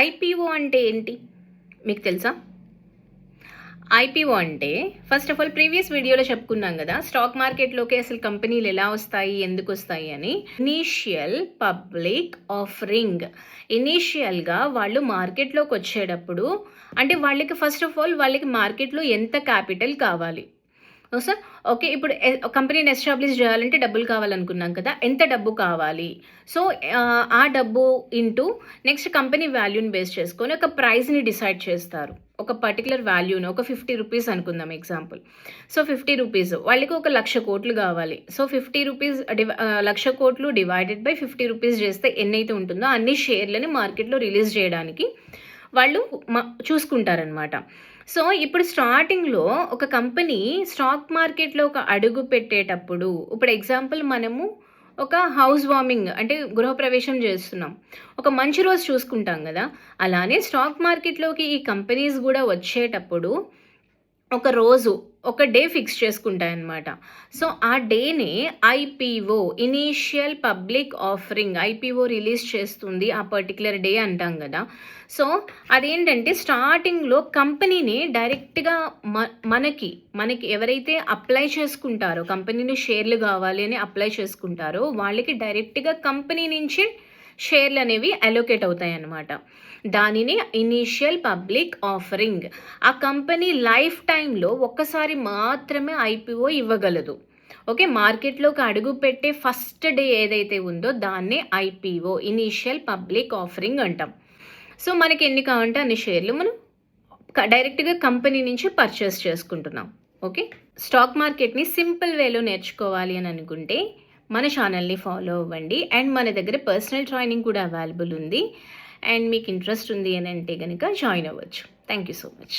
IPO అంటే ఏంటి మీకు తెలుసా? ఐపీఓ అంటే ఫస్ట్ ఆఫ్ ఆల్ ప్రీవియస్ వీడియోలో చెప్పుకున్నాం కదా, స్టాక్ మార్కెట్లోకి అసలు కంపెనీలు ఎలా వస్తాయి, ఎందుకు వస్తాయి అని. Initial public offering. ఇనీషియల్గా వాళ్ళు మార్కెట్లోకి వచ్చేటప్పుడు అంటే వాళ్ళకి ఫస్ట్ ఆఫ్ ఆల్ వాళ్ళకి మార్కెట్లో ఎంత క్యాపిటల్ కావాలి. సార్ ఓకే, ఇప్పుడు కంపెనీని ఎస్టాబ్లిష్ చేయాలంటే డబ్బులు కావాలనుకున్నాం కదా, ఎంత డబ్బు కావాలి. సో ఆ డబ్బు ఇంటూ నెక్స్ట్ కంపెనీ వాల్యూని బేస్ చేసుకొని ఒక ప్రైస్ని డిసైడ్ చేస్తారు. ఒక పర్టికులర్ వాల్యూని ఒక 50 రూపీస్ అనుకుందాం ఎగ్జాంపుల్. సో 50 రూపీస్ వాళ్ళకి 1,00,000 కోట్లు కావాలి. సో 50 రూపీస్ 1,00,000 కోట్లు డివైడెడ్ బై 50 రూపీస్ చేస్తే ఎన్నైతే ఉంటుందో అన్ని షేర్లని మార్కెట్లో రిలీజ్ చేయడానికి వాళ్ళు చూసుకుంటారనమాట. సో ఇప్పుడు స్టార్టింగ్లో ఒక కంపెనీ స్టాక్ మార్కెట్లో ఒక అడుగు పెట్టేటప్పుడు, ఇప్పుడు ఎగ్జాంపుల్ మనము ఒక హౌస్ వార్మింగ్ అంటే గృహప్రవేశం చేస్తున్నాం, ఒక మంచి రోజు చూసుకుంటాం కదా, అలానే స్టాక్ మార్కెట్లోకి ఈ కంపెనీస్ కూడా వచ్చేటప్పుడు ఒక రోజు ఒక డే ఫిక్స్ చేసుకుంటాయన్నమాట. సో ఆ డేనే IPO, initial public offering, IPO release చేస్తుంది ఆ పర్టికులర్ డే అంటాం కదా. సో అదేంటంటే స్టార్టింగ్లో కంపెనీని డైరెక్ట్గా మనకి ఎవరైతే అప్లై చేసుకుంటారో, కంపెనీని షేర్లు కావాలి అని అప్లై చేసుకుంటారో వాళ్ళకి డైరెక్ట్గా కంపెనీ నుంచి షేర్లు అనేవి అలోకేట్ అవుతాయి అన్నమాట. దానిని ఇనీషియల్ పబ్లిక్ ఆఫరింగ్. ఆ కంపెనీ లైఫ్ టైంలో ఒక్కసారి మాత్రమే ఐపీఓ ఇవ్వగలదు. ఓకే, మార్కెట్లోకి అడుగు పెట్టే ఫస్ట్ డే ఏదైతే ఉందో దాన్నే ఐపీఓ, ఇనీషియల్ పబ్లిక్ ఆఫరింగ్ అంటాం. సో మనకి ఎన్ని కావాలంటే అన్ని షేర్లు మనం డైరెక్ట్గా కంపెనీ నుంచి పర్చేస్ చేసుకుంటున్నాం. ఓకే, స్టాక్ మార్కెట్ని సింపుల్ వేలో నేర్చుకోవాలి అని అనుకుంటే మన ఛానల్ని ఫాలో అవ్వండి. అండ్ మన దగ్గర పర్సనల్ ట్రైనింగ్ కూడా అవైలబుల్ ఉంది. అండ్ మీకు ఇంట్రెస్ట్ ఉంది అని అంటే కనుక జాయిన్ అవ్వచ్చు. Thank you so much.